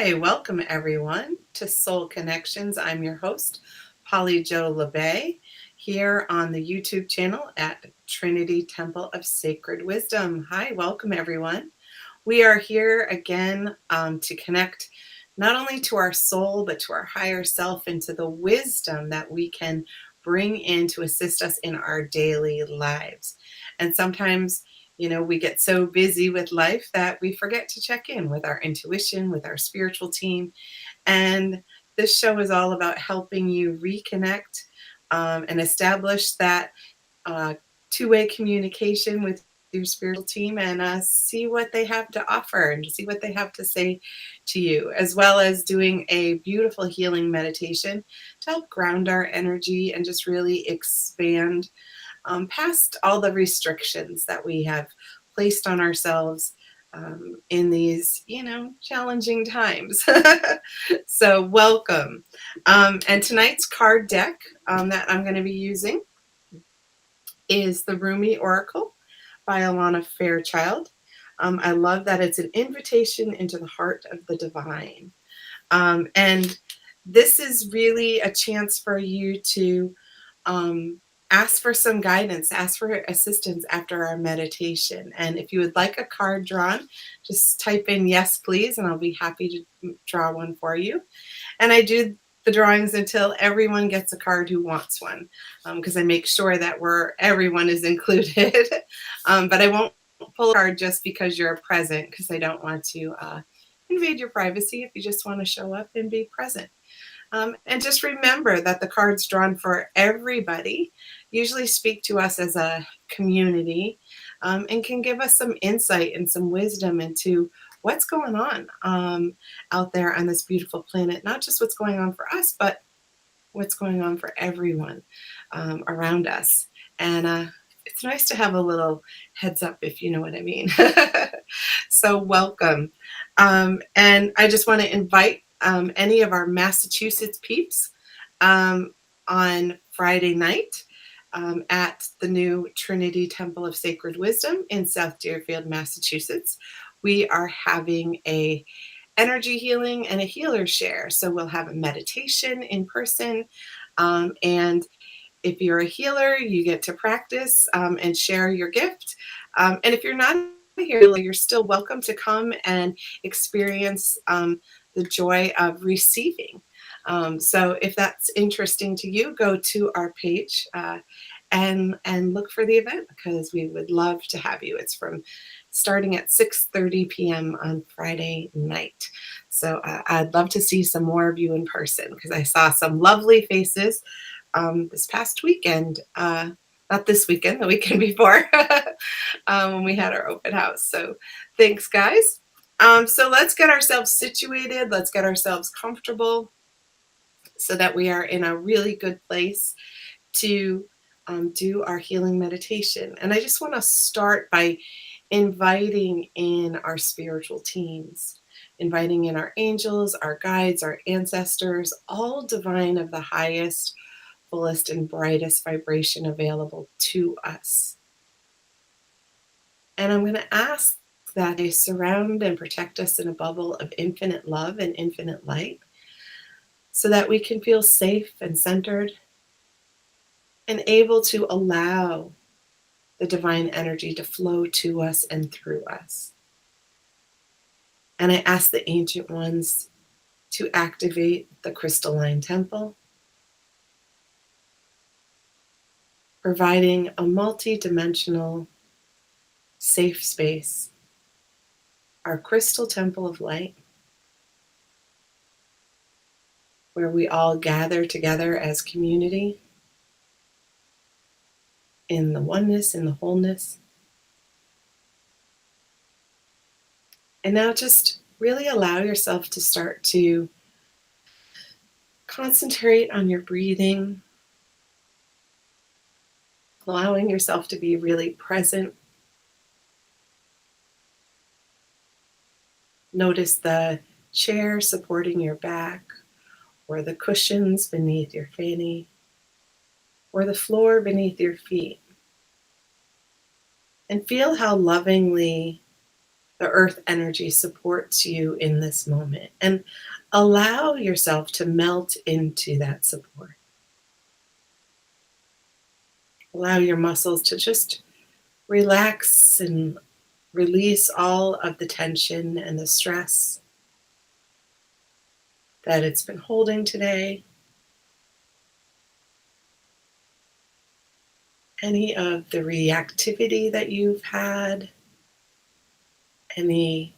Hi, welcome everyone to Soul Connections. I'm your host, Polly Jo Labbe, here on the YouTube channel at Trinity Temple of Sacred Wisdom. Hi, welcome everyone. We are here again to connect not only to our soul, but to our higher self and to the wisdom that we can bring in to assist us in our daily lives. And sometimes, we get so busy with life that we forget to check in with our intuition, with our spiritual team. And this show is all about helping you reconnect and establish that uh, two-way communication with your spiritual team and see what they have to offer and see what they have to say to you, as well as doing a beautiful healing meditation to help ground our energy and just really expand past all the restrictions that we have placed on ourselves in these, challenging times. So, welcome. And tonight's card deck that I'm going to be using is the Rumi Oracle by Alana Fairchild. I love that it's an invitation into the heart of the divine. And this is really a chance for you to ask for some guidance, ask for assistance after our meditation. And if you would like a card drawn, just type in yes, please, and I'll be happy to draw one for you. And I do the drawings until everyone gets a card who wants one, because I make sure that everyone is included. But I won't pull a card just because you're present, because I don't want to invade your privacy if you just want to show up and be present. And just remember that the cards drawn for everybody usually speak to us as a community and can give us some insight and some wisdom into what's going on out there on this beautiful planet. Not just what's going on for us, but what's going on for everyone around us. And it's nice to have a little heads up, if you know what I mean. So welcome. And I just want to invite any of our Massachusetts peeps on Friday night at the new Trinity Temple of Sacred Wisdom in South Deerfield, Massachusetts. We are having a energy healing and a healer share. So we'll have a meditation in person. And if you're a healer, you get to practice and share your gift. And if you're not a healer, you're still welcome to come and experience the joy of receiving. So if that's interesting to you, go to our page and look for the event, because we would love to have you. It's from starting at 6:30 p.m. on Friday night. So I'd love to see some more of you in person, because I saw some lovely faces this past weekend. Not this weekend, the weekend before, when we had our open house. So thanks, guys. So let's get ourselves situated. Let's get ourselves comfortable so that we are in a really good place to do our healing meditation. And I just want to start by inviting in our spiritual teams, inviting in our angels, our guides, our ancestors, all divine of the highest, fullest, and brightest vibration available to us. And I'm going to ask that they surround and protect us in a bubble of infinite love and infinite light, so that we can feel safe and centered and able to allow the divine energy to flow to us and through us. And I ask the ancient ones to activate the crystalline temple, providing a multi-dimensional safe space, our crystal temple of light, where we all gather together as community in the oneness, in the wholeness. And now just really allow yourself to start to concentrate on your breathing, allowing yourself to be really present. Notice the chair supporting your back, or the cushions beneath your fanny, or the floor beneath your feet. And feel how lovingly the earth energy supports you in this moment. And allow yourself to melt into that support. Allow your muscles to just relax and release all of the tension and the stress that it's been holding today. Any of the reactivity that you've had, any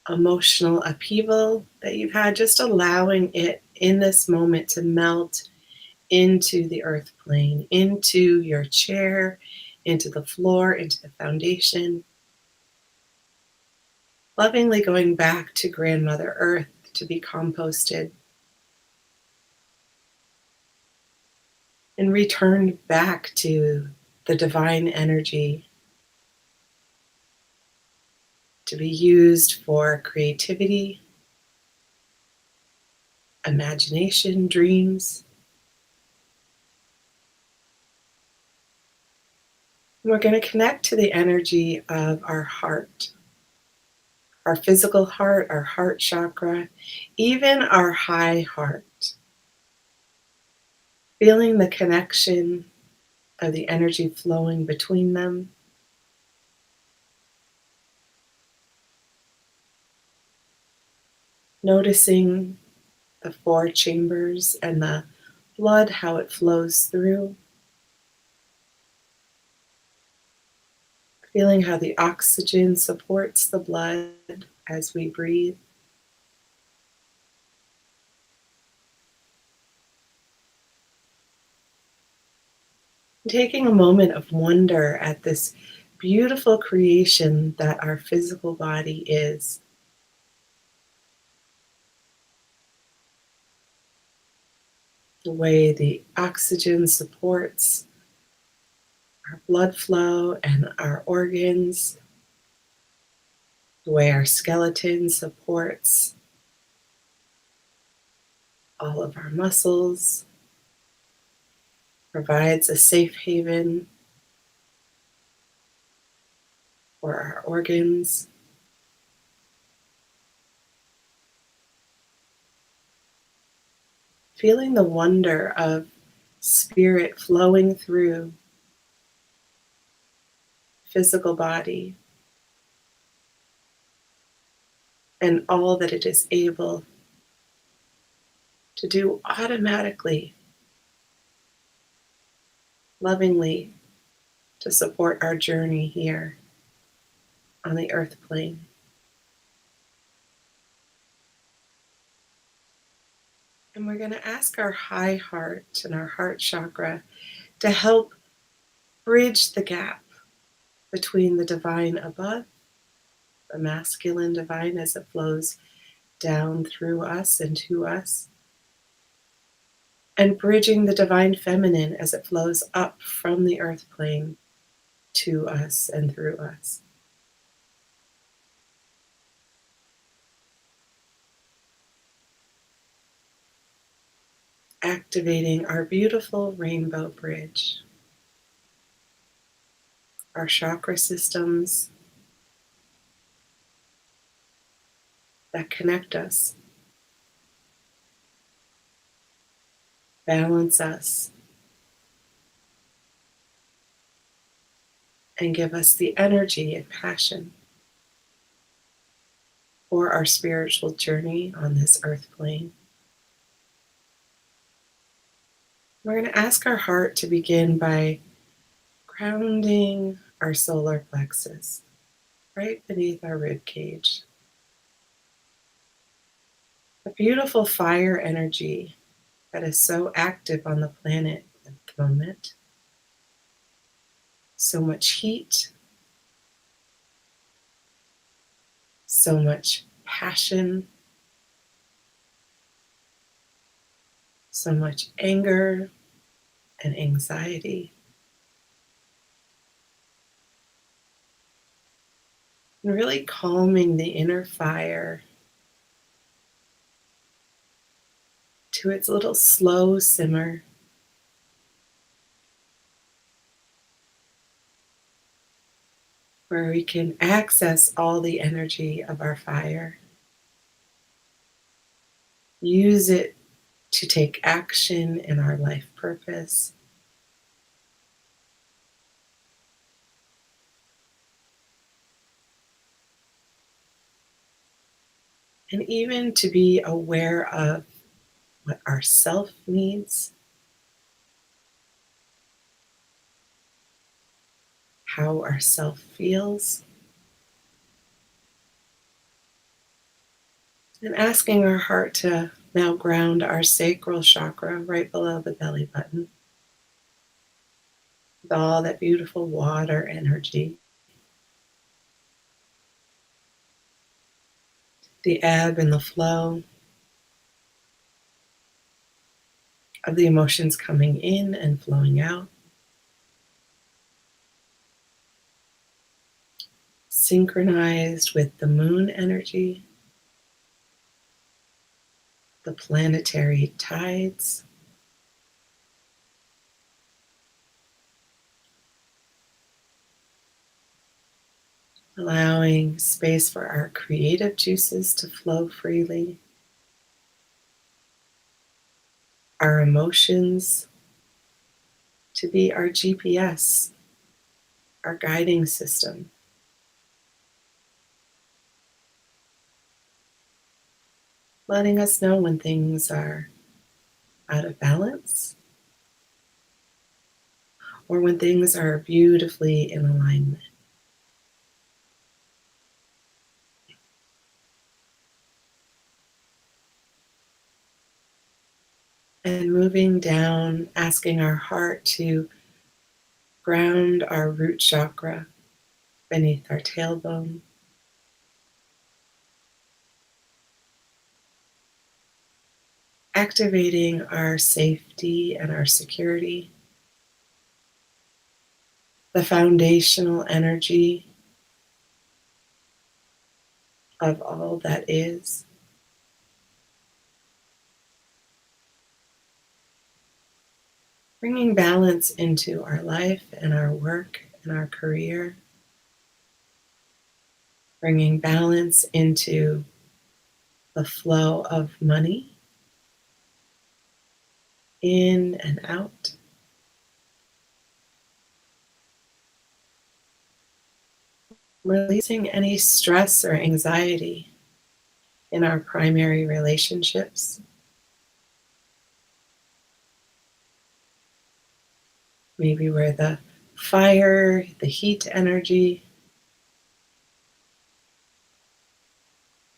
emotional upheaval that you've had, just allowing it in this moment to melt into the earth plane, into your chair, into the floor, into the foundation. Lovingly going back to Grandmother Earth to be composted and returned back to the divine energy to be used for creativity, imagination, dreams. And we're going to connect to the energy of our heart, our physical heart, our heart chakra, even our high heart. Feeling the connection of the energy flowing between them. Noticing the four chambers and the blood, how it flows through. Feeling how the oxygen supports the blood as we breathe. Taking a moment of wonder at this beautiful creation that our physical body is. The way the oxygen supports our blood flow and our organs, the way our skeleton supports all of our muscles, provides a safe haven for our organs. Feeling the wonder of spirit flowing through physical body and all that it is able to do automatically, lovingly, to support our journey here on the earth plane. And we're going to ask our high heart and our heart chakra to help bridge the gap between the divine above, the masculine divine as it flows down through us and to us, and bridging the divine feminine as it flows up from the earth plane to us and through us. Activating our beautiful rainbow bridge, our chakra systems that connect us, balance us, and give us the energy and passion for our spiritual journey on this earth plane. We're going to ask our heart to begin by grounding our solar plexus right beneath our rib cage. A beautiful fire energy that is so active on the planet at the moment. So much heat, so much passion, so much anger and anxiety. And really calming the inner fire to its little slow simmer. where we can access all the energy of our fire, use it to take action in our life purpose, and even to be aware of what our self needs, how our self feels, and asking our heart to now ground our sacral chakra right below the belly button with all that beautiful water energy, the ebb and the flow of the emotions coming in and flowing out, synchronized with the moon energy, the planetary tides, allowing space for our creative juices to flow freely, our emotions to be our GPS, our guiding system, letting us know when things are out of balance or when things are beautifully in alignment. And moving down, asking our heart to ground our root chakra beneath our tailbone, activating our safety and our security, the foundational energy of all that is, bringing balance into our life and our work and our career, bringing balance into the flow of money in and out, releasing any stress or anxiety in our primary relationships, maybe where the fire, the heat energy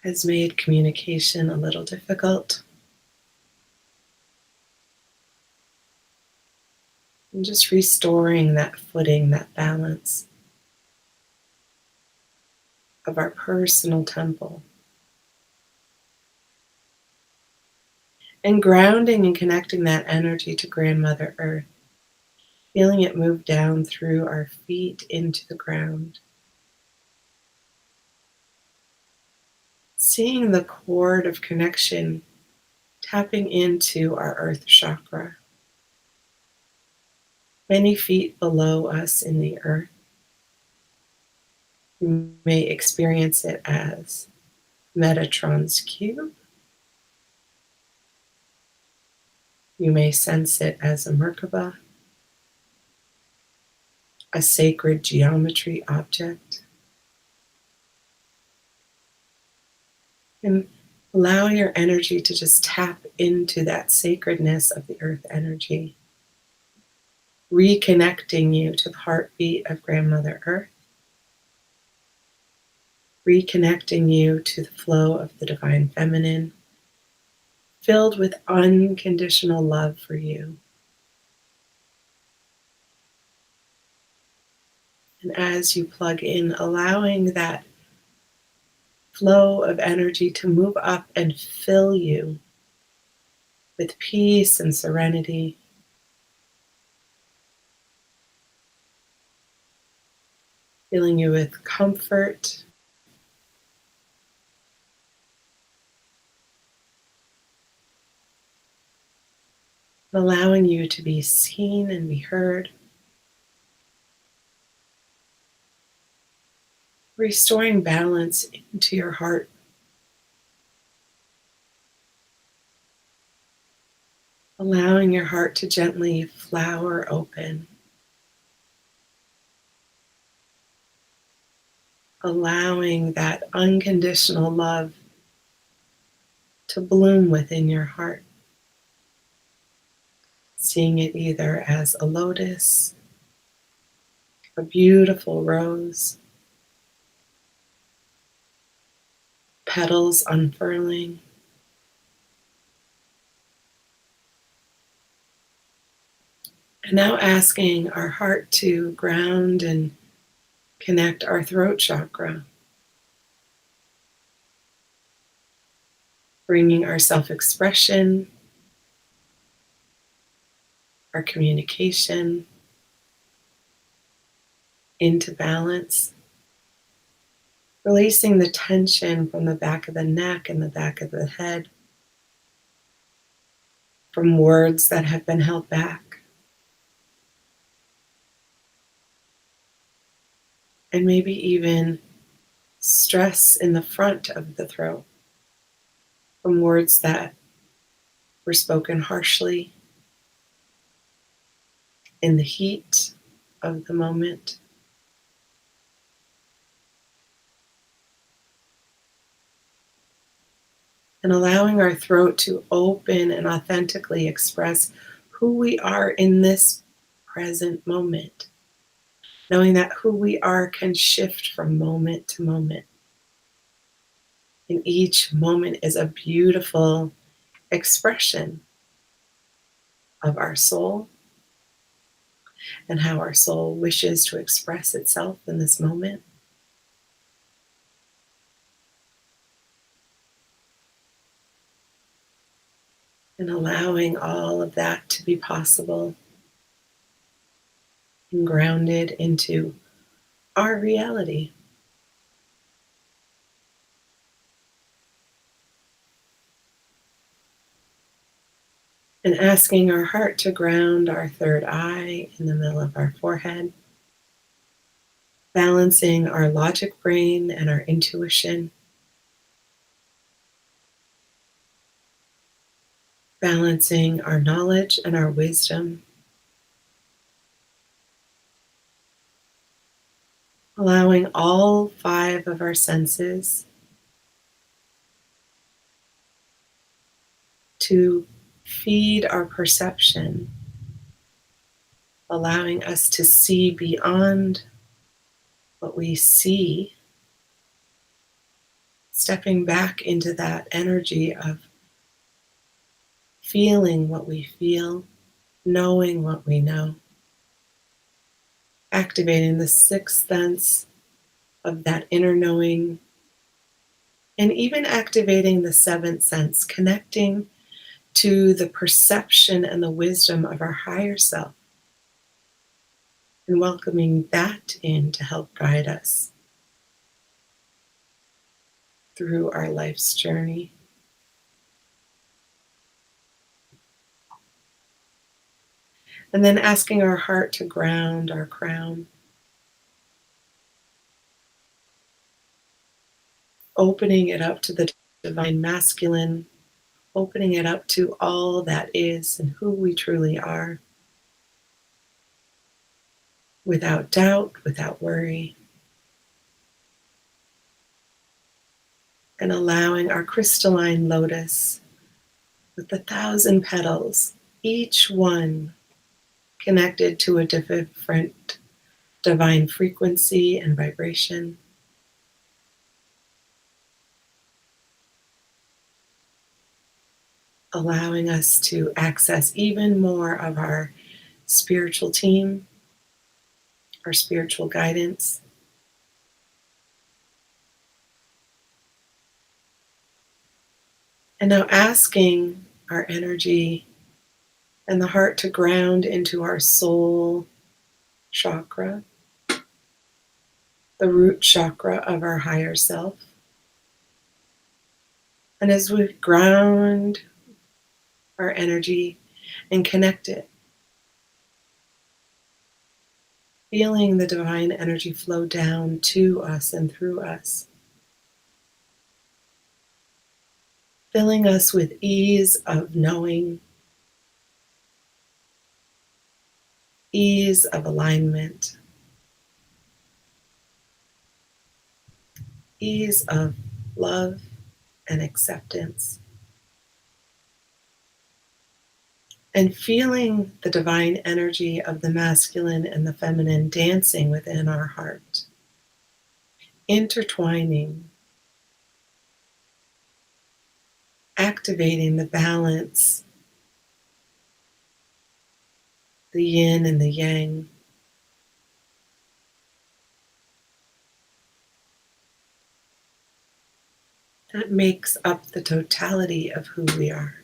has made communication a little difficult. And just restoring that footing, that balance of our personal temple. And grounding and connecting that energy to Grandmother Earth, feeling it move down through our feet into the ground. Seeing the cord of connection tapping into our earth chakra, many feet below us in the earth. You may experience it as Metatron's cube. You may sense it as a Merkaba, a sacred geometry object. And allow your energy to just tap into that sacredness of the earth energy, reconnecting you to the heartbeat of Grandmother Earth, reconnecting you to the flow of the divine feminine, filled with unconditional love for you. And as you plug in, allowing that flow of energy to move up and fill you with peace and serenity, filling you with comfort, allowing you to be seen and be heard. restoring balance into your heart, allowing your heart to gently flower open, allowing that unconditional love to bloom within your heart, seeing it either as a lotus, a beautiful rose, petals unfurling, and now asking our heart to ground and connect our throat chakra, bringing our self expression, our communication into balance, releasing the tension from the back of the neck and the back of the head, from words that have been held back, and maybe even stress in the front of the throat, from words that were spoken harshly in the heat of the moment. And allowing our throat to open and authentically express who we are in this present moment, knowing that who we are can shift from moment to moment. And each moment is a beautiful expression of our soul and how our soul wishes to express itself in this moment. And allowing all of that to be possible and grounded into our reality. And asking our heart to ground our third eye in the middle of our forehead, balancing our logic brain and our intuition, balancing our knowledge and our wisdom, allowing all five of our senses to feed our perception, allowing us to see beyond what we see, stepping back into that energy of feeling what we feel, knowing what we know, activating the sixth sense of that inner knowing, and even activating the seventh sense, connecting to the perception and the wisdom of our higher self, and welcoming that in to help guide us through our life's journey. And then asking our heart to ground our crown, opening it up to the divine masculine, opening it up to all that is and who we truly are, without doubt, without worry, and allowing our crystalline lotus with 1,000 petals, each one connected to a different divine frequency and vibration, allowing us to access even more of our spiritual team, our spiritual guidance, and now asking our energy and the heart to ground into our soul chakra, the root chakra of our higher self. And as we ground our energy and connect it, feeling the divine energy flow down to us and through us, filling us with ease of knowing, ease of alignment, ease of love and acceptance, and feeling the divine energy of the masculine and the feminine dancing within our heart, intertwining, activating the balance, the yin and the yang, that makes up the totality of who we are.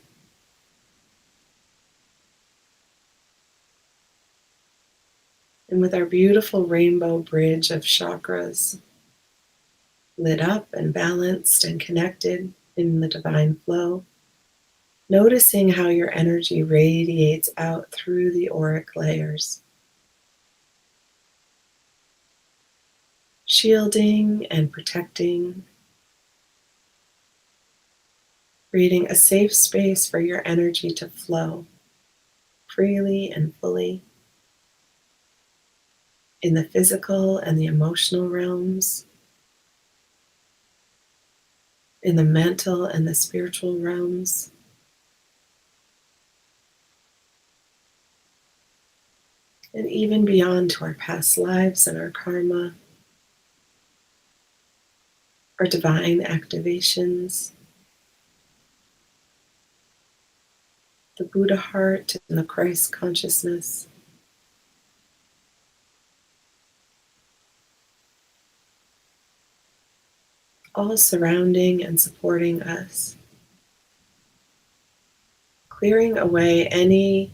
And with our beautiful rainbow bridge of chakras lit up and balanced and connected in the divine flow, noticing how your energy radiates out through the auric layers, shielding and protecting, creating a safe space for your energy to flow freely and fully in the physical and the emotional realms, in the mental and the spiritual realms, and even beyond to our past lives and our karma, our divine activations, the Buddha heart and the Christ consciousness, all surrounding and supporting us, clearing away any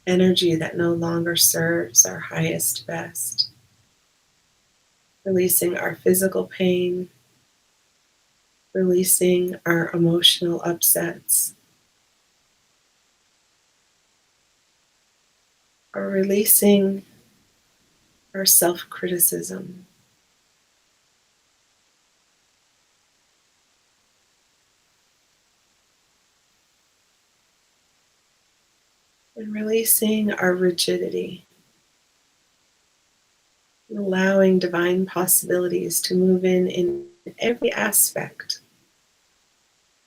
energy that no longer serves our highest best, releasing our physical pain, releasing our emotional upsets, or releasing our self criticism, and releasing our rigidity, and allowing divine possibilities to move in every aspect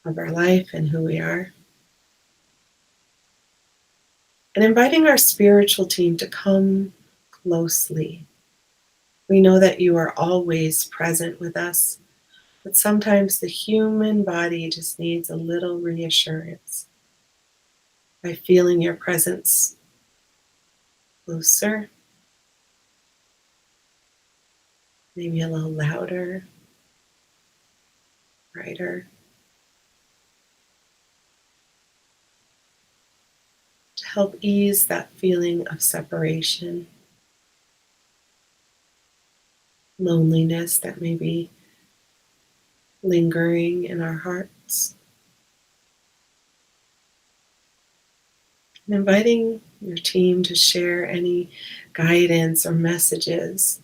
of our life and who we are. And inviting our spiritual team to come closely. We know that you are always present with us, but sometimes the human body just needs a little reassurance by feeling your presence closer, maybe a little louder, brighter, to help ease that feeling of separation, loneliness that may be lingering in our hearts. And inviting your team to share any guidance or messages,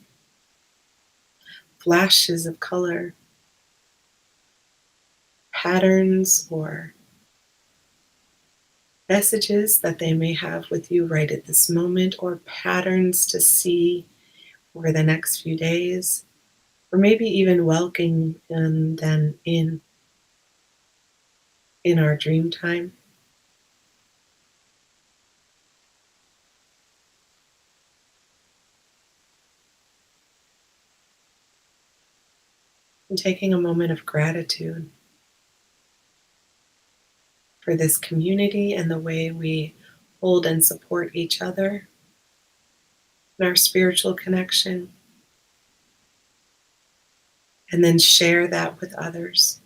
flashes of color, patterns, or messages that they may have with you right at this moment, or patterns to see over the next few days, or maybe even welcoming them in our dream time. And taking a moment of gratitude for this community and the way we hold and support each other in our spiritual connection, and then share that with others.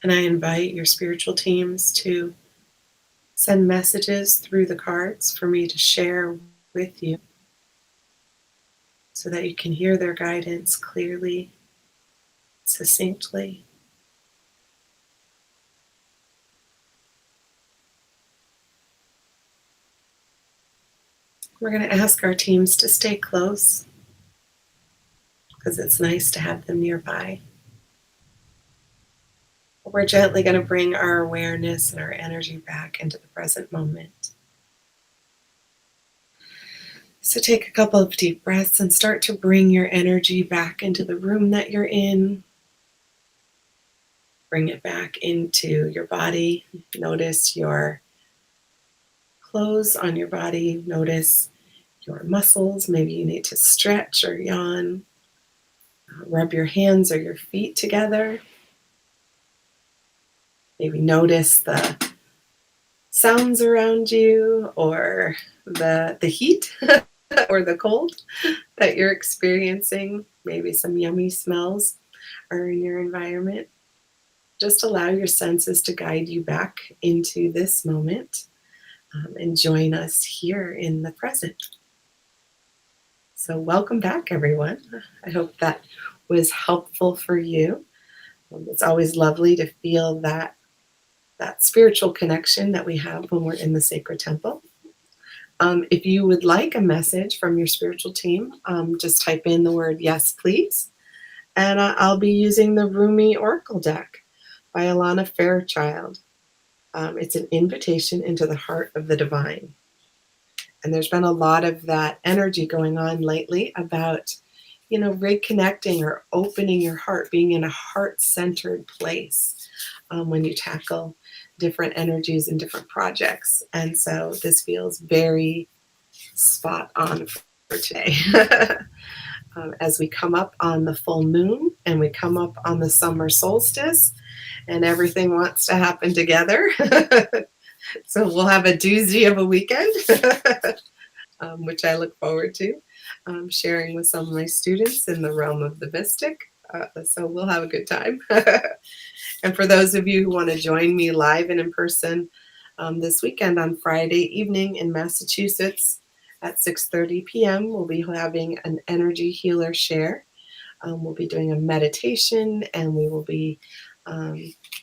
And I invite your spiritual teams to send messages through the cards for me to share with you so that you can hear their guidance clearly, succinctly. We're going to ask our teams to stay close because it's nice to have them nearby. We're gently going to bring our awareness and our energy back into the present moment. So take a couple of deep breaths and start to bring your energy back into the room that you're in. Bring it back into your body. Notice your clothes on your body. Notice your muscles. Maybe you need to stretch or yawn. Rub your hands or your feet together. Maybe notice the sounds around you or the heat or the cold that you're experiencing. Maybe some yummy smells are in your environment. Just allow your senses to guide you back into this moment, and join us here in the present. So, welcome back, everyone. I hope that was helpful for you. It's always lovely to feel that spiritual connection that we have when we're in the sacred temple. If you would like a message from your spiritual team, just type in the word yes, please. And I'll be using the Rumi Oracle deck by Alana Fairchild. It's an invitation into the heart of the divine. And there's been a lot of that energy going on lately about, reconnecting or opening your heart, being in a heart-centered place when you tackle different energies and different projects. And so this feels very spot on for today. As we come up on the full moon and we come up on the summer solstice, and everything wants to happen together. So we'll have a doozy of a weekend, which I look forward to sharing with some of my students in the realm of the mystic. So we'll have a good time. And for those of you who want to join me live and in person this weekend on Friday evening in Massachusetts at 6:30 p.m., we'll be having an energy healer share. We'll be doing a meditation and we will be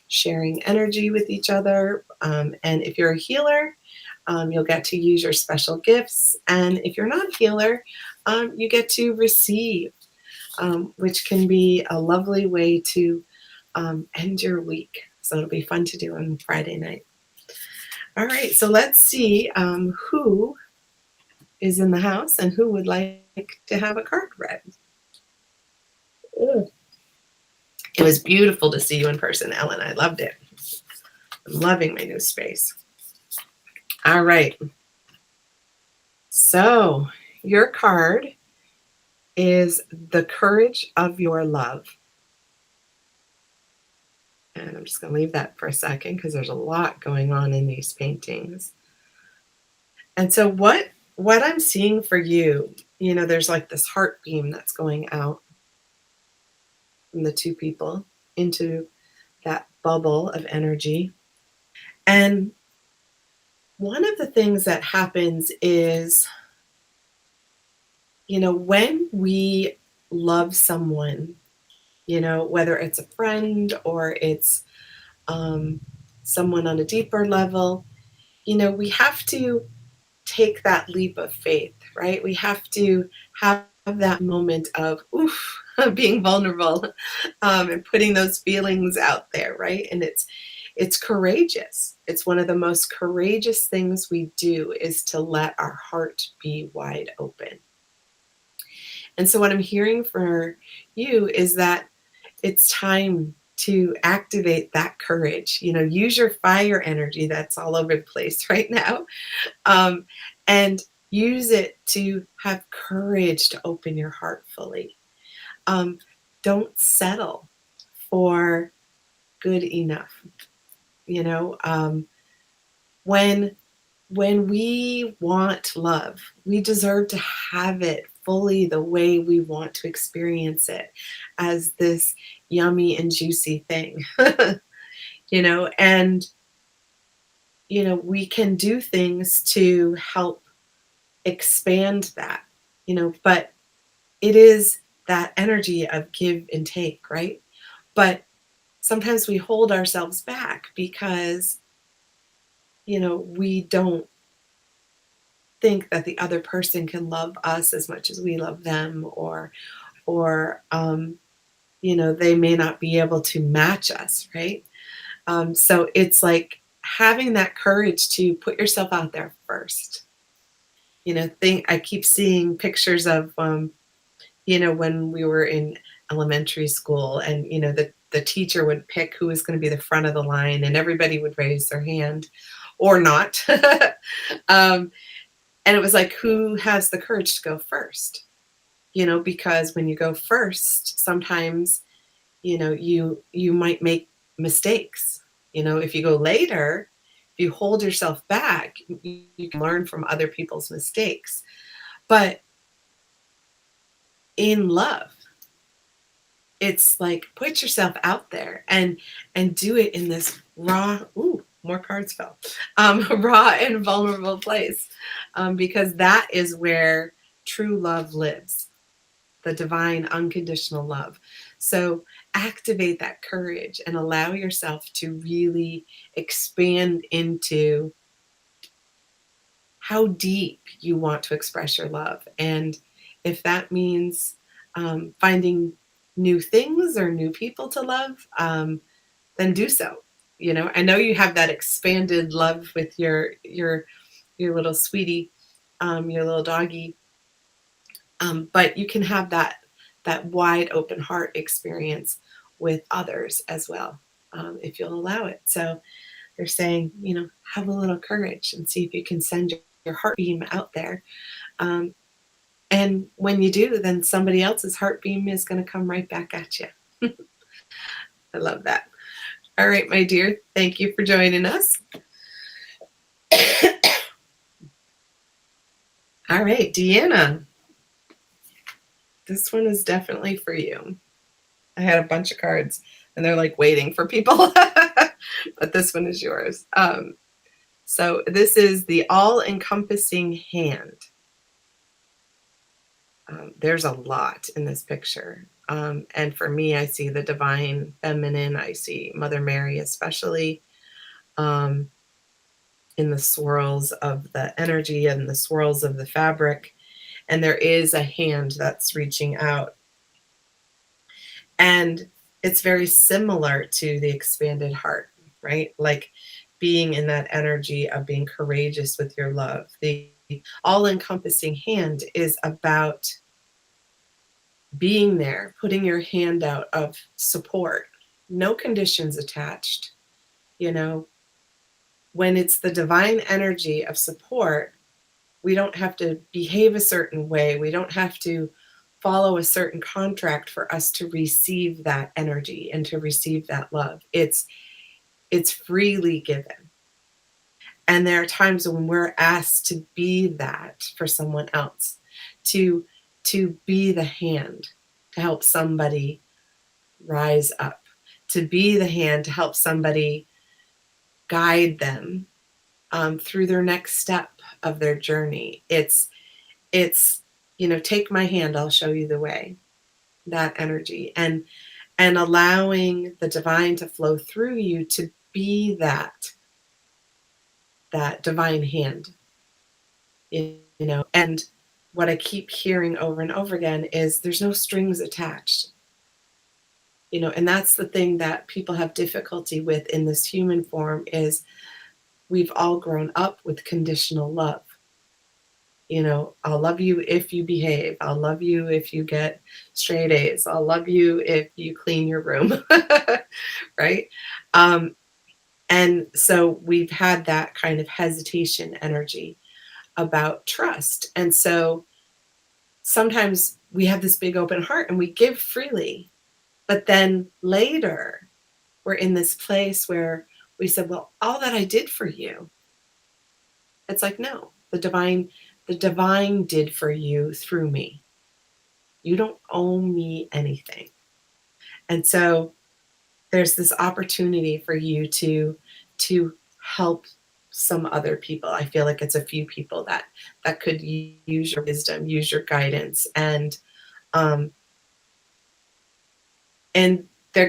sharing energy with each other. And if you're a healer, you'll get to use your special gifts. And if you're not a healer, you get to receive, which can be a lovely way to end your week. So it'll be fun to do on Friday night. All right, so let's see who is in the house and who would like to have a card read. Ooh. It was beautiful to see you in person, Ellen. I loved it. I'm loving my new space. All right. So your card is the courage of your love. And I'm just going to leave that for a second because there's a lot going on in these paintings. And so what I'm seeing for you, there's like this heart beam that's going out from the two people into that bubble of energy. And one of the things that happens is, when we love someone, whether it's a friend or it's someone on a deeper level, we have to take that leap of faith, right? We have to have that moment of, oof, being vulnerable and putting those feelings out there, right? And it's courageous. It's one of the most courageous things we do is to let our heart be wide open. And so what I'm hearing for you is that it's time to activate that courage. Use your fire energy that's all over the place right now, and use it to have courage to open your heart fully. Don't settle for good enough. When we want love, we deserve to have it fully the way we want to experience it as this yummy and juicy thing. And we can do things to help expand that, but it is that energy of give and take, right? But sometimes we hold ourselves back because we don't think that the other person can love us as much as we love them, or they may not be able to match us, right? So it's like having that courage to put yourself out there first. Think I keep seeing pictures of when we were in elementary school, and the teacher would pick who was going to be the front of the line, and everybody would raise their hand or not. um, and it was like, who has the courage to go first? Because when you go first, sometimes you might make mistakes. If you go later, if you hold yourself back, you can learn from other people's mistakes. But in love, it's like, put yourself out there and do it in this raw, ooh, more cards fell, raw and vulnerable place, because that is where true love lives, the divine unconditional love. So activate that courage and allow yourself to really expand into how deep you want to express your love. And if that means finding new things or new people to love, then do so. I know you have that expanded love with your little sweetie, your little doggy, but you can have that wide open heart experience with others as well, if you'll allow it. So they're saying, have a little courage and see if you can send your heart beam out there. Um, and when you do, then somebody else's heart beam is going to come right back at you. I love that. All right, my dear, thank you for joining us. All right, Deanna, this one is definitely for you. I had a bunch of cards and they're like waiting for people, but this one is yours. So this is the all-encompassing hand. There's a lot in this picture. And for me, I see the divine feminine. I see Mother Mary, especially in the swirls of the energy and the swirls of the fabric. And there is a hand that's reaching out. And it's very similar to the expanded heart, right? Like being in that energy of being courageous with your love. The all-encompassing hand is about being there, putting your hand out of support, no conditions attached. When it's the divine energy of support, we don't have to behave a certain way. We don't have to follow a certain contract for us to receive that energy and to receive that love. It's freely given. And there are times when we're asked to be that for someone else, to be the hand to help somebody rise up, to be the hand to help somebody guide them through their next step of their journey. It's take my hand, I'll show you the way. That energy and allowing the divine to flow through you to be that divine hand. And what I keep hearing over and over again is there's no strings attached. And that's the thing that people have difficulty with in this human form is we've all grown up with conditional love. I'll love you if you behave. I'll love you if you get straight A's. I'll love you if you clean your room, right? And so we've had that kind of hesitation energy about trust. And so sometimes we have this big open heart and we give freely, but then later we're in this place where we said, well, all that I did for you. It's like, no, the divine did for you through me. You don't owe me anything. And so there's this opportunity for you to help some other people. I feel like it's a few people that could use your wisdom, use your guidance, and they're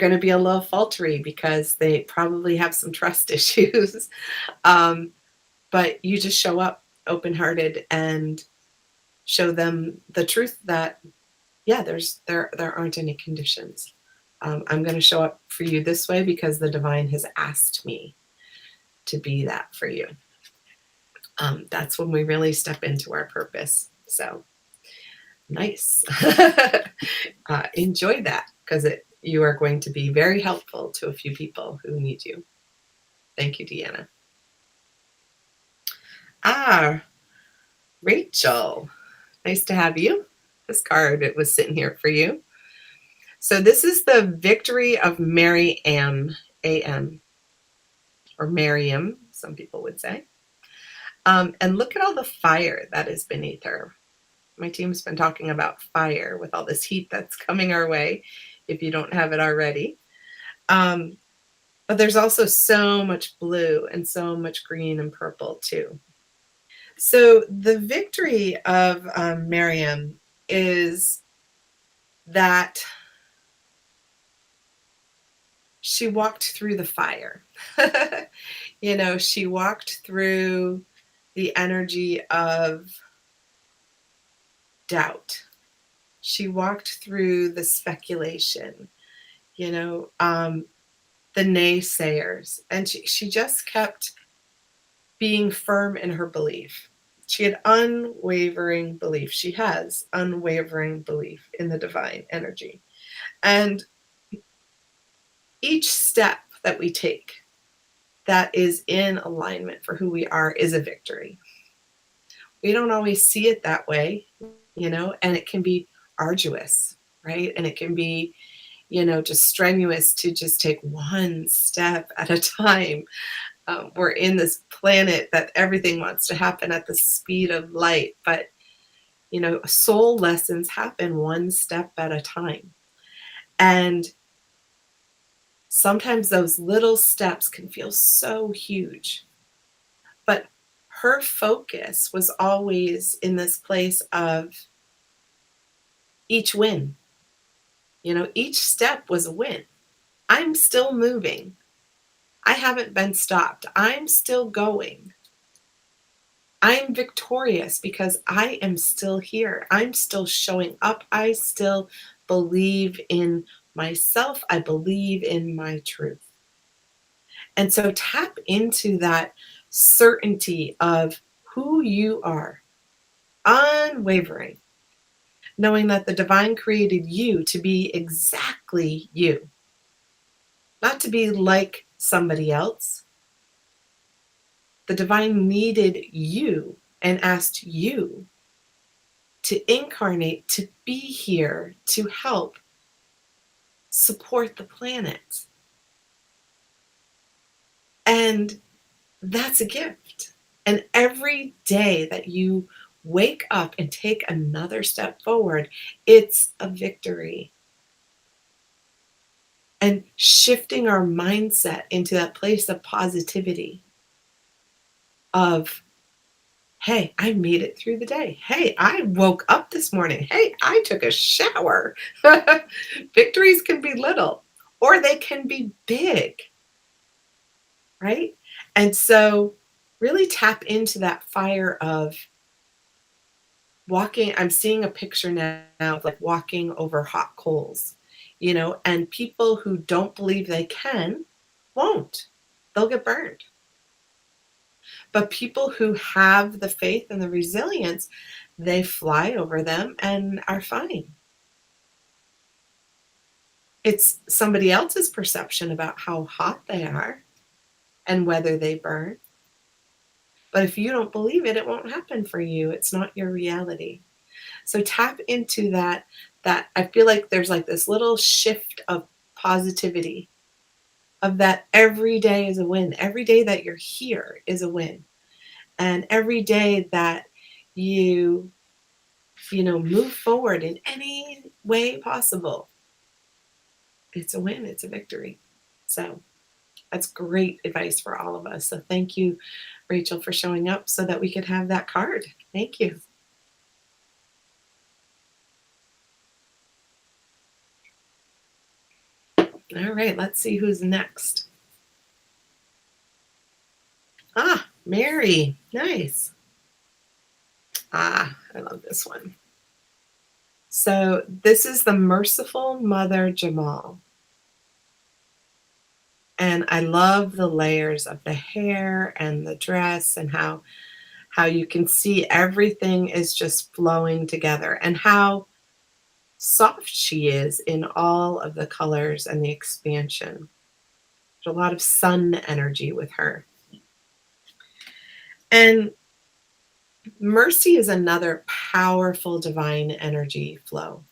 going to be a little faltery because they probably have some trust issues. But you just show up open-hearted and show them the truth that, yeah, there aren't any conditions. I'm going to show up for you this way because the divine has asked me to be that for you. That's when we really step into our purpose. So nice. Enjoy that because you are going to be very helpful to a few people who need you. Thank you, Deanna. Ah, Rachel, nice to have you. This card, it was sitting here for you. So this is the victory of Mary Am, A-M, or Miriam, some people would say. And look at all the fire that is beneath her. My team's been talking about fire with all this heat that's coming our way, if you don't have it already. But there's also so much blue and so much green and purple too. So the victory of Miriam is that she walked through the fire. She walked through the energy of doubt. She walked through the speculation, the naysayers, and she just kept being firm in her belief. She had unwavering belief. She has unwavering belief in the divine energy. And each step that we take that is in alignment for who we are is a victory. We don't always see it that way, and it can be arduous, right? And it can be, just strenuous to just take one step at a time. We're in this planet that everything wants to happen at the speed of light, but soul lessons happen one step at a time. And sometimes those little steps can feel so huge. But her focus was always in this place of each win. Each step was a win. I'm still moving. I haven't been stopped. I'm still going. I'm victorious because I am still here. I'm still showing up. I still believe in myself. I believe in my truth. And so tap into that certainty of who you are, unwavering, knowing that the divine created you to be exactly you, not to be like somebody else. The divine needed you and asked you to incarnate, to be here, to help support the planet. And that's a gift. And every day that you wake up and take another step forward, it's a victory. And shifting our mindset into that place of positivity of, hey, I made it through the day. Hey, I woke up this morning. Hey, I took a shower. Victories can be little or they can be big, right? And so really tap into that fire of walking. I'm seeing a picture now of like walking over hot coals, and people who don't believe they can won't. They'll get burned. But people who have the faith and the resilience, they fly over them and are fine. It's somebody else's perception about how hot they are and whether they burn. But if you don't believe it, it won't happen for you. It's not your reality. So tap into that I feel like there's like this little shift of positivity of that every day is a win. Every day that you're here is a win. And every day that you move forward in any way possible, it's a win, it's a victory. So that's great advice for all of us. So thank you, Rachel, for showing up so that we could have that card. Thank you. All right, let's see who's next. Ah, Mary. Nice. I love this one. So this is the Merciful Mother Jamal. And I love the layers of the hair and the dress and how you can see everything is just flowing together and how soft she is in all of the colors and the expansion. There's a lot of sun energy with her. And mercy is another powerful divine energy flow.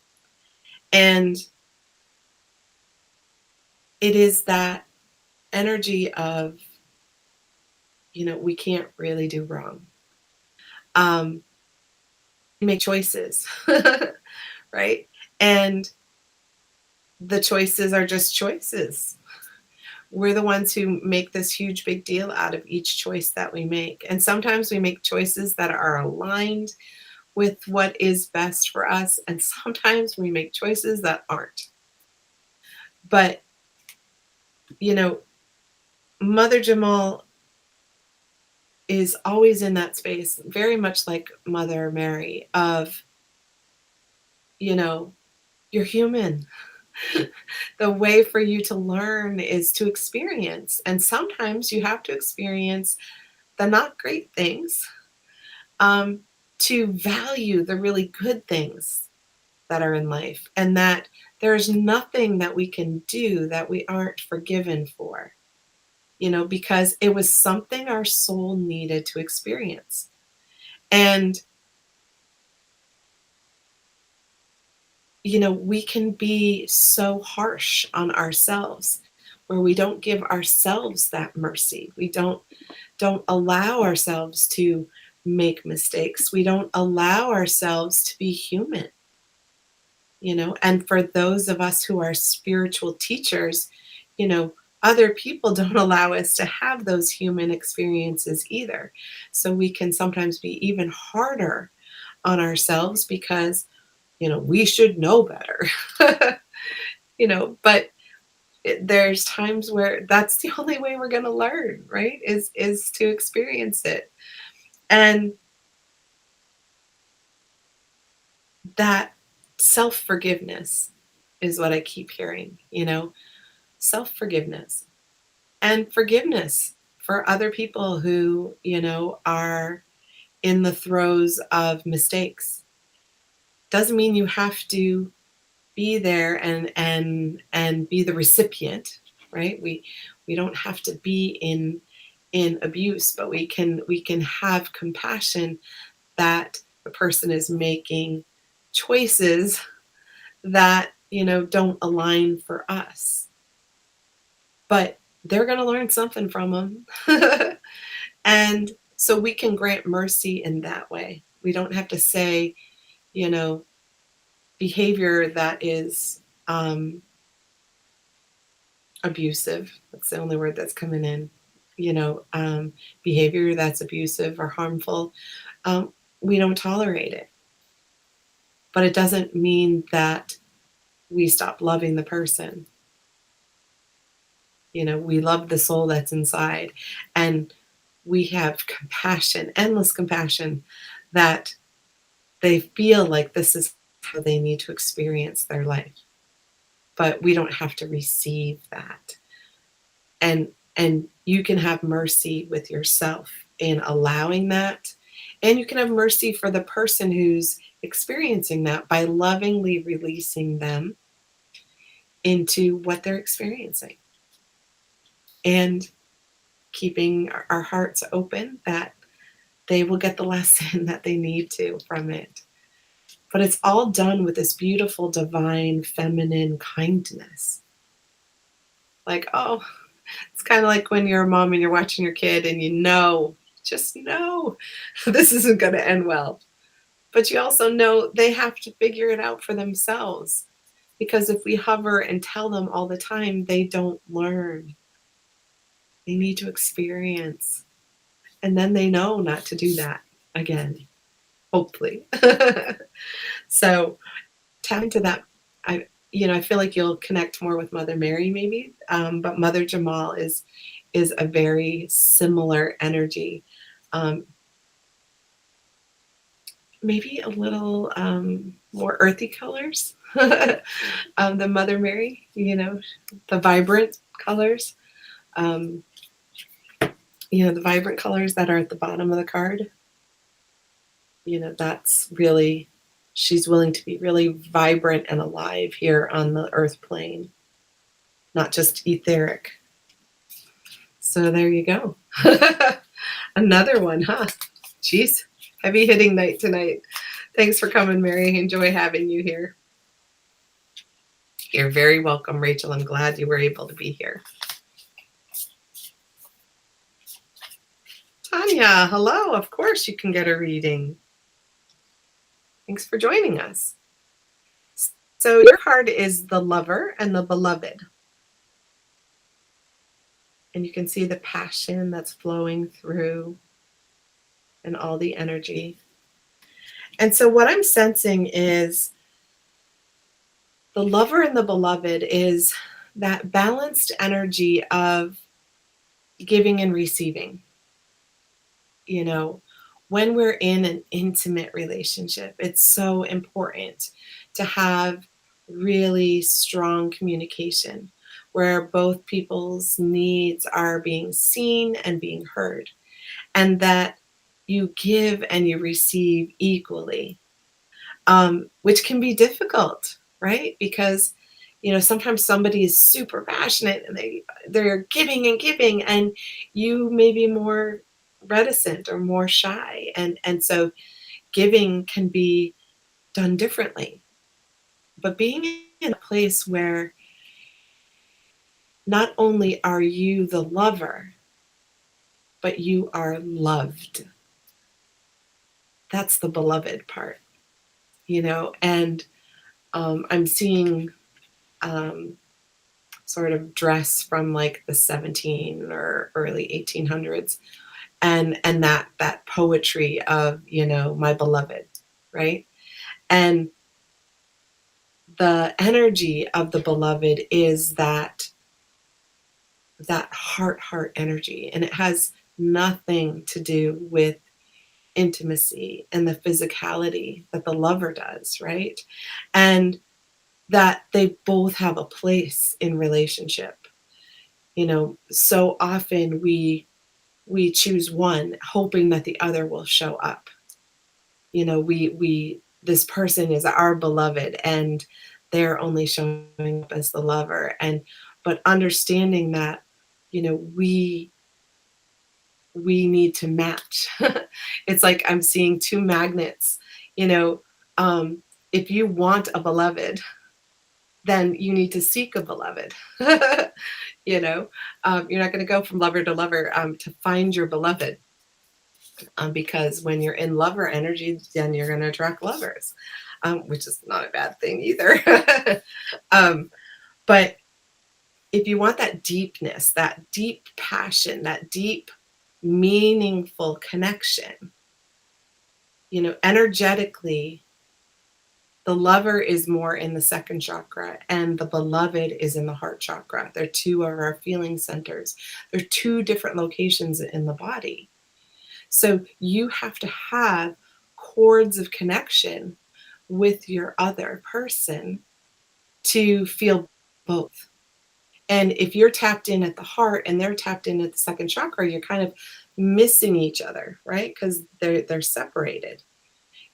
And it is that energy of, we can't really do wrong. Um, we make choices, right? And the choices are just choices. We're the ones who make this huge big deal out of each choice that we make. And sometimes we make choices that are aligned with what is best for us. And sometimes we make choices that aren't. But, you know, Mother Jamal is always in that space, very much like Mother Mary, of, you know, you're human. The way for you to learn is to experience. And sometimes you have to experience the not great things um, to value the really good things that are in life, and that there's nothing that we can do that we aren't forgiven for, because it was something our soul needed to experience. And, we can be so harsh on ourselves where we don't give ourselves that mercy. We don't allow ourselves to make mistakes. We don't allow ourselves to be human. And for those of us who are spiritual teachers, you know other people don't allow us to have those human experiences either, so we can sometimes be even harder on ourselves because we should know better. But there's times where that's the only way we're going to learn, right, is to experience it. And that self-forgiveness is what I keep hearing, self-forgiveness and forgiveness for other people who, are in the throes of mistakes. Doesn't mean you have to be there and be the recipient, right? We don't have to be in abuse, but we can have compassion that the person is making choices that, don't align for us. But they're going to learn something from them. And so we can grant mercy in that way. We don't have to say, you know, behavior that is abusive. That's the only word that's coming in. Behavior that's abusive or harmful. Um, we don't tolerate it. But it doesn't mean that we stop loving the person. We love the soul that's inside. And we have compassion, endless compassion, that they feel like this is how they need to experience their life. But we don't have to receive that. And you can have mercy with yourself in allowing that. And you can have mercy for the person who's experiencing that by lovingly releasing them into what they're experiencing. And keeping our hearts open that they will get the lesson that they need to from it. But it's all done with this beautiful, divine, feminine kindness. Like, oh, it's kind of like when you're a mom and you're watching your kid and just know this isn't going to end well. But you also know they have to figure it out for themselves. Because if we hover and tell them all the time, they don't learn. They need to experience. And then they know not to do that again, hopefully. So tap into that. I feel like you'll connect more with Mother Mary maybe, but Mother Jamal is a very similar energy. Um, maybe a little more earthy colors than Mother Mary, the vibrant colors. Um, the vibrant colors that are at the bottom of the card, that's really, she's willing to be really vibrant and alive here on the earth plane, not just etheric. So there you go. Another one, huh? Jeez, heavy hitting night tonight. Thanks for coming, Mary. Enjoy having you here. You're very welcome, Rachel. I'm glad you were able to be here. Tanya, hello. Of course you can get a reading. Thanks for joining us. So your card is the Lover and the Beloved. And you can see the passion that's flowing through and all the energy. And so what I'm sensing is the Lover and the Beloved is that balanced energy of giving and receiving. When we're in an intimate relationship, it's so important to have really strong communication where both people's needs are being seen and being heard, and that you give and you receive equally, which can be difficult, right? Because sometimes somebody is super passionate and they're giving and giving, and you may be more reticent or more shy, and so giving can be done differently. But being in a place where not only are you the lover, but you are loved, that's the beloved part, and I'm seeing sort of dress from like the 17 or early 1800s, and that poetry of my beloved, right? And the energy of the beloved is that heart energy, and it has nothing to do with intimacy and the physicality that the lover does, right? And that they both have a place in relationship. So often we choose one hoping that the other will show up. We this person is our beloved and they're only showing up as the lover, and but understanding that we need to match. It's like I'm seeing two magnets. you know um if you want a beloved, then you need to seek a beloved. You're not going to go from lover to lover to find your beloved, because when you're in lover energy, then you're going to attract lovers, which is not a bad thing either. But if you want that deepness, that deep passion, that deep meaningful connection, energetically, the lover is more in the second chakra and the beloved is in the heart chakra. They're two of our feeling centers. They're two different locations in the body. So you have to have cords of connection with your other person to feel both. And if you're tapped in at the heart and they're tapped in at the second chakra, you're kind of missing each other, right? Because they're separated.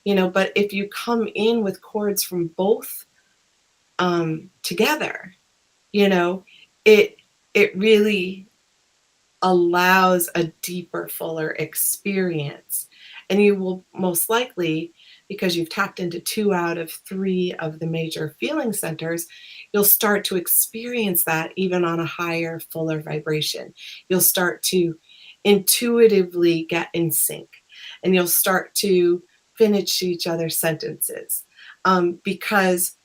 But if you come in with cords from both together, it it really allows a deeper, fuller experience. And you will most likely, because you've tapped into 2 out of 3 of the major feeling centers, you'll start to experience that even on a higher, fuller vibration. You'll start to intuitively get in sync, and you'll start to finish each other's sentences, because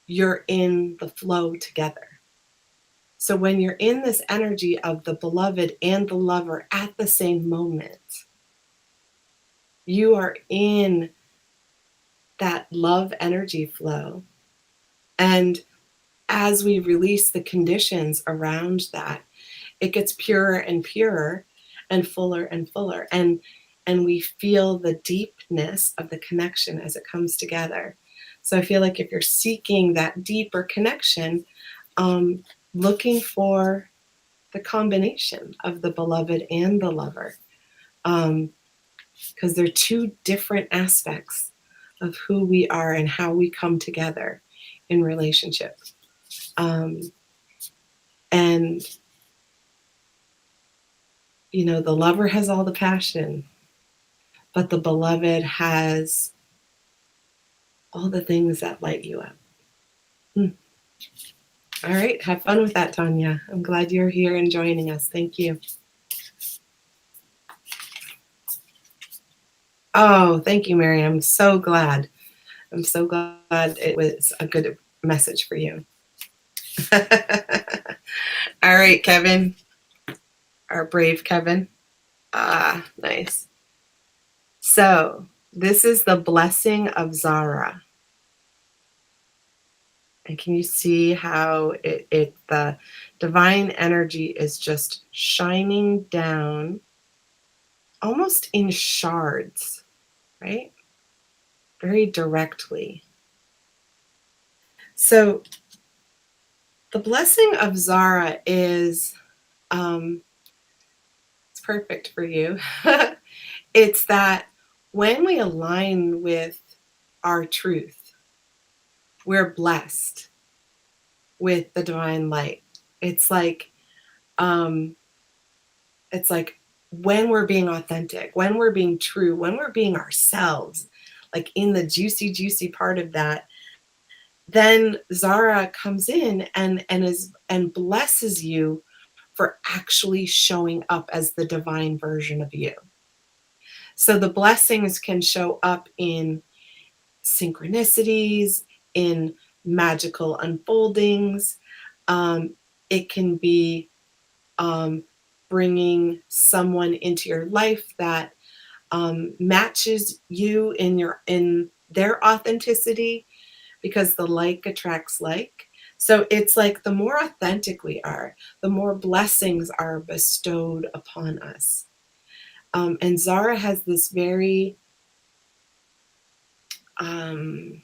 you're in the flow together. So when you're in this energy of the beloved and the lover at the same moment, you are in that love energy flow. And as we release the conditions around that, it gets purer and purer and fuller and fuller. And and we feel the deepness of the connection as it comes together. So I feel like if you're seeking that deeper connection, um, looking for the combination of the beloved and the lover, because they're two different aspects of who we are and how we come together in relationship. Um, and, the lover has all the passion, but the beloved has all the things that light you up. Hmm. All right. Have fun with that, Tanya. I'm glad you're here and joining us. Thank you. Oh, thank you, Mary. I'm so glad. I'm so glad it was a good message for you. All right, Kevin, our brave Kevin. Ah, nice. So, this is the blessing of Zara. And can you see how the divine energy is just shining down almost in shards, right? Very directly. So, the blessing of Zara is it's perfect for you. It's that when we align with our truth, we're blessed with the divine light. It's like um it's like when we're being authentic, when we're being true, when we're being ourselves, like in the juicy part of that, then Zara comes in and blesses you for actually showing up as the divine version of you. So the blessings can show up in synchronicities, in magical unfoldings. Um, it can be um, bringing someone into your life that matches you in their authenticity, because the like attracts like. So it's like the more authentic we are, the more blessings are bestowed upon us. And Zara has this very um,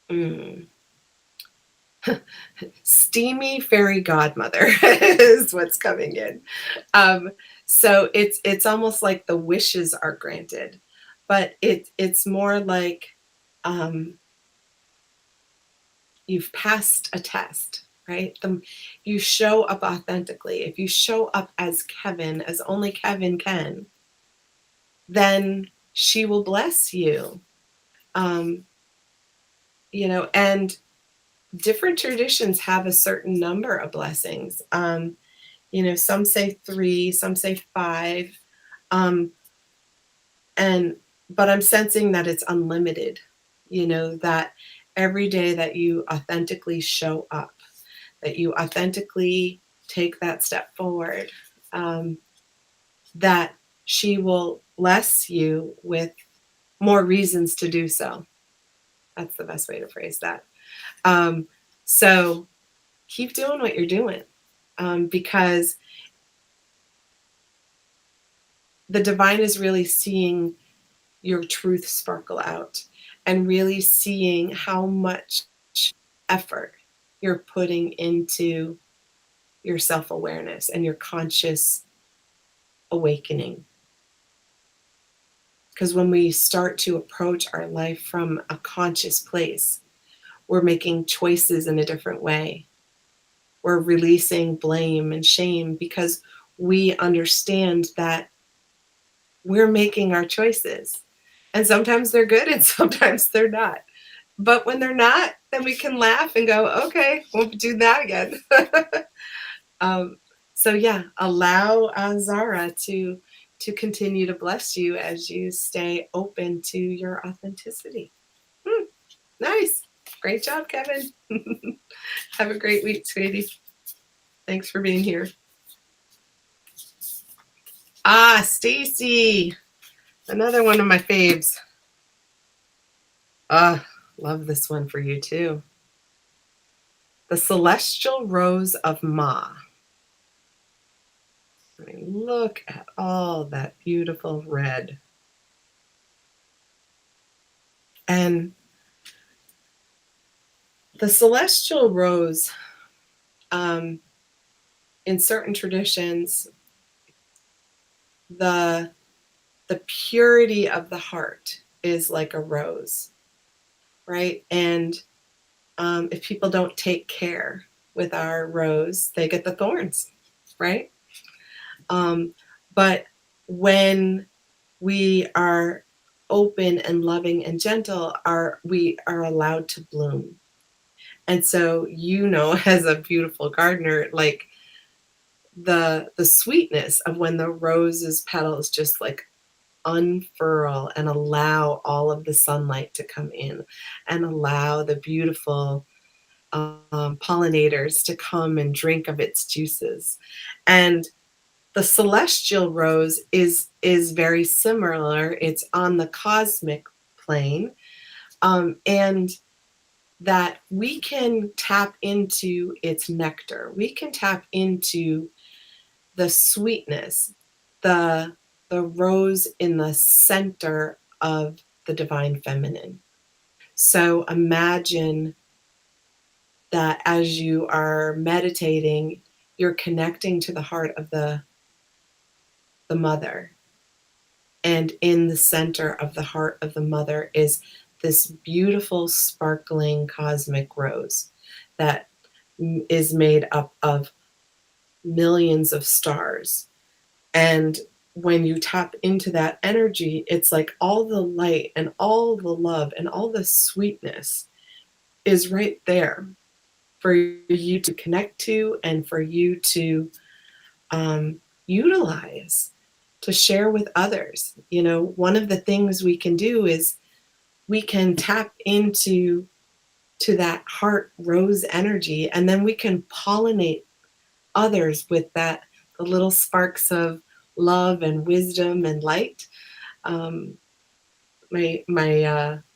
mm, steamy fairy godmother is what's coming in. Um, so it's almost like the wishes are granted, but it's more like um, you've passed a test, right? You show up authentically. If you show up as Kevin, as only Kevin can, then she will bless you. Um, and different traditions have a certain number of blessings. Some say three, some say five. Um, and but I'm sensing that it's unlimited, that every day that you authentically show up, that you authentically take that step forward, um, that she will bless you with more reasons to do so. That's the best way to phrase that. Um, so keep doing what you're doing, because the divine is really seeing your truth sparkle out and really seeing how much effort you're putting into your self awareness and your conscious awakening. Because when we start to approach our life from a conscious place, we're making choices in a different way. We're releasing blame and shame because we understand that we're making our choices. And sometimes they're good and sometimes they're not. But when they're not, then we can laugh and go, okay, we'll do that again. um, so yeah, allow Zara to continue to bless you as you stay open to your authenticity. Nice. Great job, Kevin. Have a great week, sweetie. Thanks for being here. Ah, Stacy. Another one of my faves. Ah, love this one for you too. The Celestial Rose of Ma. I mean, look at all that beautiful red. And the celestial rose, um, in certain traditions, the the purity of the heart is like a rose, right? And if people don't take care with our rose, they get the thorns, right? Um, but when we are open and loving and gentle, we are allowed to bloom. And so, as a beautiful gardener, like the sweetness of when the rose's petals just like unfurl and allow all of the sunlight to come in and allow the beautiful pollinators to come and drink of its juices. And the celestial rose is very similar. It's on the cosmic plane, and that we can tap into its nectar. We can tap into the sweetness, the the rose in the center of the divine feminine. So imagine that as you are meditating, you're connecting to the heart of the mother. And in the center of the heart of the mother is this beautiful, sparkling cosmic rose that is made up of millions of stars. And when you tap into that energy, it's like all the light and all the love and all the sweetness is right there for you to connect to and for you to um, utilize to share with others. One of the things we can do is we can tap into that heart rose energy, and then we can pollinate others with that, the little sparks of love and wisdom and light. Um, my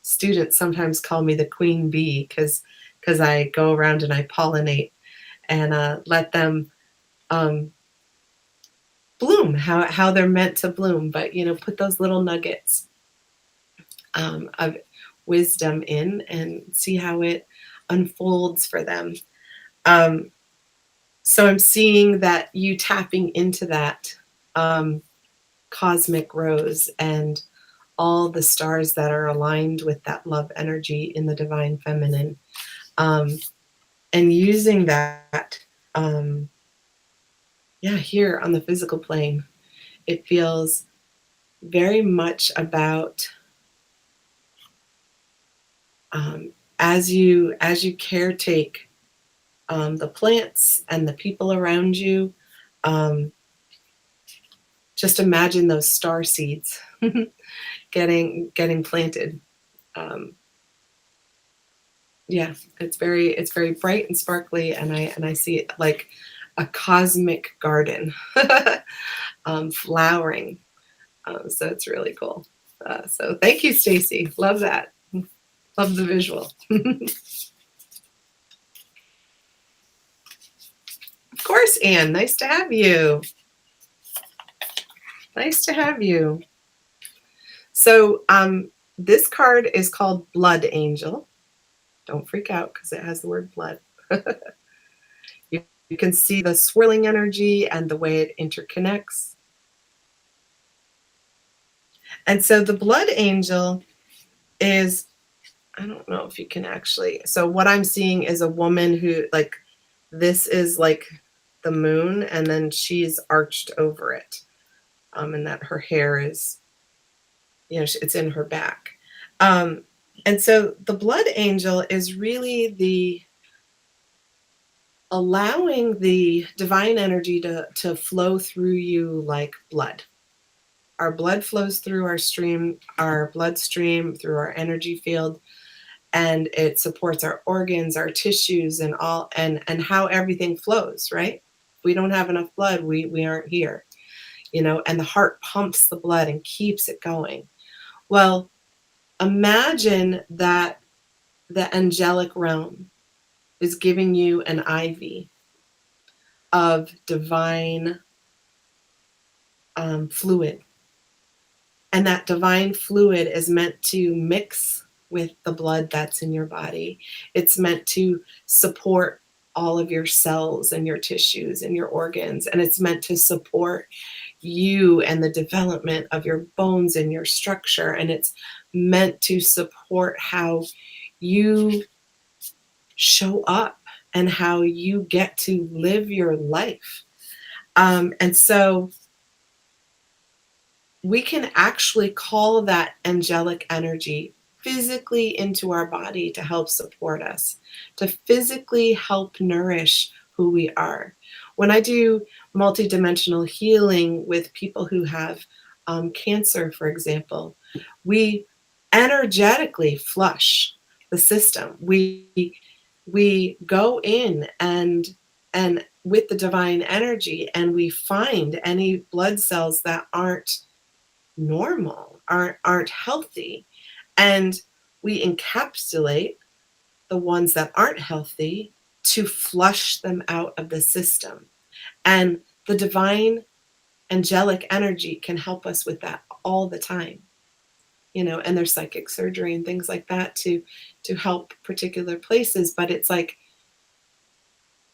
students sometimes call me the queen bee because I go around and I pollinate and let them um, bloom how they're meant to bloom. But put those little nuggets of wisdom in and see how it unfolds for them. Um, so I'm seeing that you tapping into that um, cosmic rose and all the stars that are aligned with that love energy in the divine feminine, um, and using that, um, yeah, here on the physical plane. It feels very much about um, as you caretake the plants and the people around you. Um, just imagine those star seeds getting planted. Um, yeah, it's very bright and sparkly, and I see it like a cosmic garden flowering. So it's really cool. So thank you, Stacy. Love that. Love the visual. Of course, Anne. Nice to have you. Nice to have you. So this card is called Blood Angel. Don't freak out because it has the word blood. You can see the swirling energy and the way it interconnects. And so the blood angel is, I don't know if you can actually, so what I'm seeing is a woman who, like, this is like the moon, and then she's arched over it. And that her hair is, it's in her back. Um, and so the blood angel is really the allowing the divine energy to flow through you like blood. Our blood flows through our bloodstream, through our energy field, and it supports our organs, our tissues, and all, and how everything flows, right? If we don't have enough blood, we aren't here, and the heart pumps the blood and keeps it going. Well, imagine that the angelic realm is giving you an IV of divine fluid. And that divine fluid is meant to mix with the blood that's in your body. It's meant to support all of your cells and your tissues and your organs. And it's meant to support you and the development of your bones and your structure. And it's meant to support how you show up and how you get to live your life. And so we can actually call that angelic energy physically into our body to help support us, to physically help nourish who we are. When I do multidimensional healing with people who have cancer, for example, we energetically flush the system. We go in and with the divine energy, and we find any blood cells that aren't normal, aren't healthy, and we encapsulate the ones that aren't healthy to flush them out of the system. And the divine angelic energy can help us with that all the time. And there's psychic surgery and things like that to help particular places, but it's like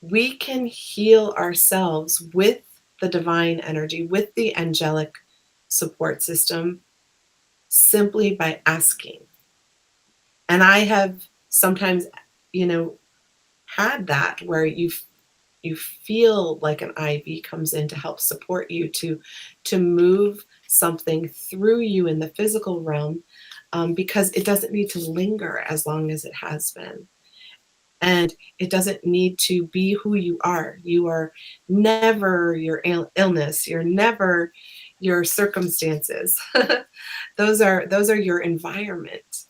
we can heal ourselves with the divine energy, with the angelic support system, simply by asking. And I have sometimes, you know, had that where you feel like an IV comes in to help support you to move something through you in the physical realm, because it doesn't need to linger as long as it has been. And it doesn't need to be who you are. You are never your illness. You're never your circumstances. Those are your environment.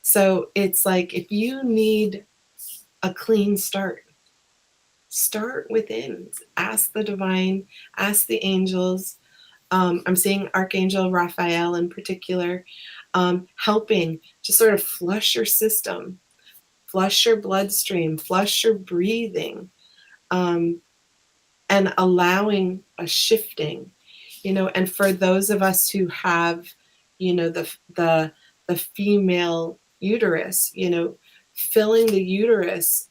So it's like if you need a clean start within. Ask the divine, ask the angels. I'm seeing Archangel Raphael in particular, helping to sort of flush your system, flush your bloodstream, flush your breathing, um, and allowing a shifting. And for those of us who have, the female uterus, filling the uterus,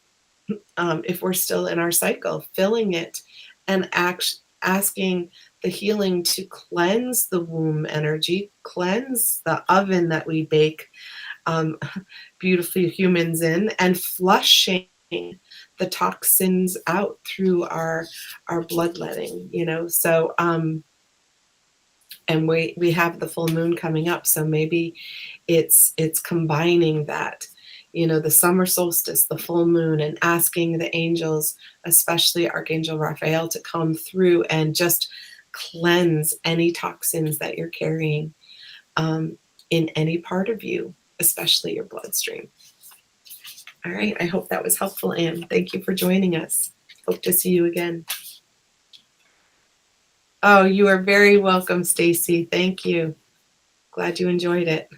if we're still in our cycle, filling it and asking the healing to cleanse the womb energy, cleanse the oven that we bake um, beautifully humans in, and flushing the toxins out through our bloodletting. So and we have the full moon coming up, so maybe it's combining that, the summer solstice, the full moon, and asking the angels, especially Archangel Raphael, to come through and just cleanse any toxins that you're carrying, in any part of you, especially your bloodstream. All right, I hope that was helpful, Anne. Thank you for joining us. Hope to see you again. Oh, you are very welcome, Stacy. Thank you. Glad you enjoyed it.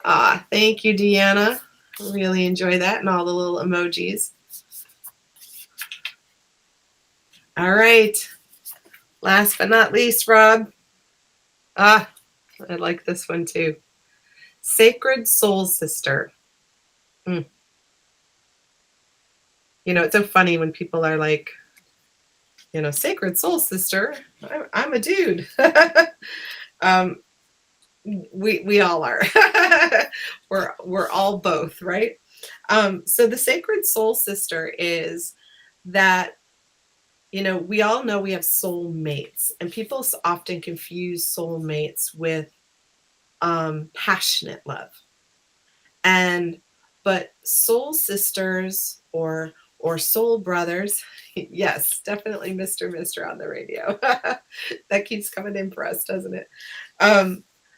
Thank you, Deanna. Really enjoy that and all the little emojis. All right. Last but not least, Rob. I like this one too. Sacred Soul Sister. It's so funny when people are like, Sacred Soul Sister. I'm a dude. We all are. we're all both, right? So the Sacred Soul Sister is that, we all know we have soul mates, and people often confuse soul mates with passionate love. But soul sisters or soul brothers, yes, definitely Mr. on the radio. That keeps coming in for us, doesn't it?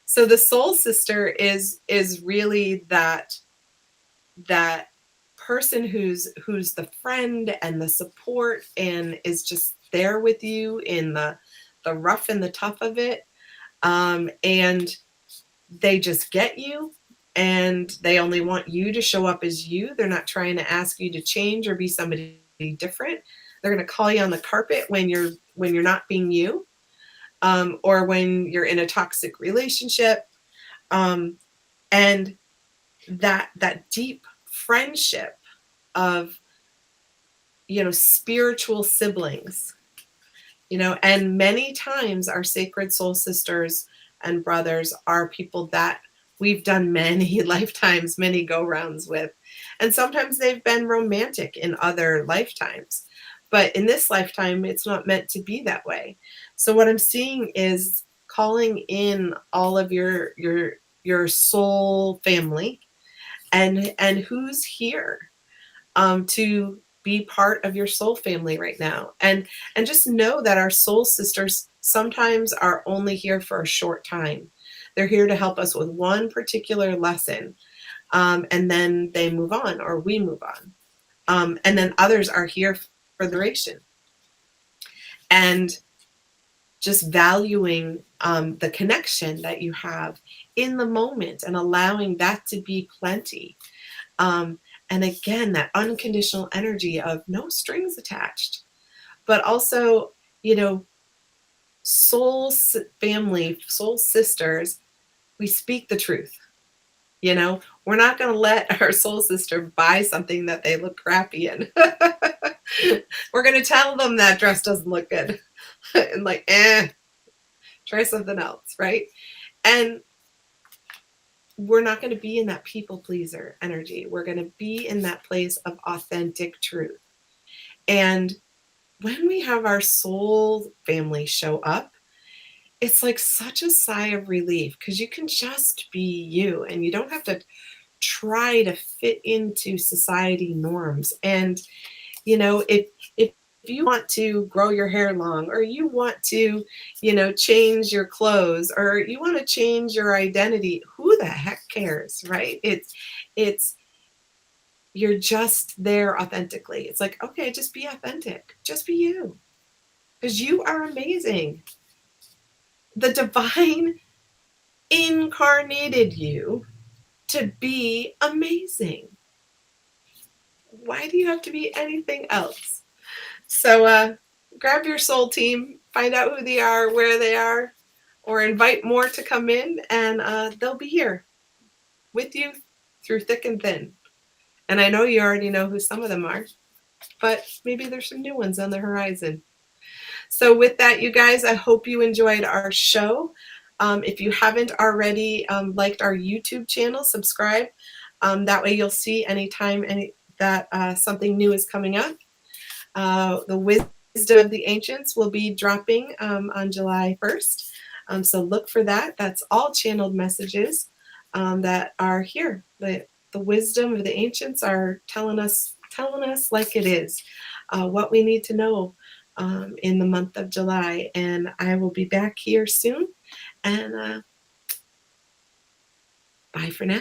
So the soul sister is really that person who's the friend and the support and is just there with you in the rough and the tough of it. And they just get you, and they only want you to show up as you. They're not trying to ask you to change or be somebody different. They're going to call you on the carpet when you're not being you. or when you're in a toxic relationship, um, and that deep friendship of, spiritual siblings, and many times our sacred soul sisters and brothers are people that we've done many lifetimes, many go rounds with. And sometimes they've been romantic in other lifetimes. But in this lifetime, it's not meant to be that way. So what I'm seeing is calling in all of your soul family, and who's here to be part of your soul family right now. And just know that our soul sisters sometimes are only here for a short time. They're here to help us with one particular lesson, and then they move on, or we move on. And then others are here for the duration. And just valuing the connection that you have in the moment and allowing that to be plenty. And again, that unconditional energy of no strings attached, but also, you know, family, soul sisters, we speak the truth. We're not going to let our soul sister buy something that they look crappy in. We're going to tell them that dress doesn't look good. And like, try something else, right? And we're not going to be in that people pleaser energy. We're going to be in that place of authentic truth. And when we have our soul family show up, it's like such a sigh of relief, because you can just be you and you don't have to try to fit into society norms. And if you want to grow your hair long, or you want to, change your clothes, or you want to change your identity, who the heck cares, right? It's you're just there authentically. It's like, okay, just be authentic. Just be you. Because you are amazing. The divine incarnated you to be amazing. Why do you have to be anything else? So grab your soul team, find out who they are, where they are, or invite more to come in, and they'll be here with you through thick and thin. And I know you already know who some of them are, but maybe there's some new ones on the horizon. So with that, you guys, I hope you enjoyed our show. If you haven't already liked our YouTube channel, subscribe. That way you'll see anytime that something new is coming up. The Wisdom of the Ancients will be dropping on July 1st. So look for that. That's all channeled messages that are here. The wisdom of the ancients are telling us like it is, what we need to know in the month of July. And I will be back here soon. And bye for now.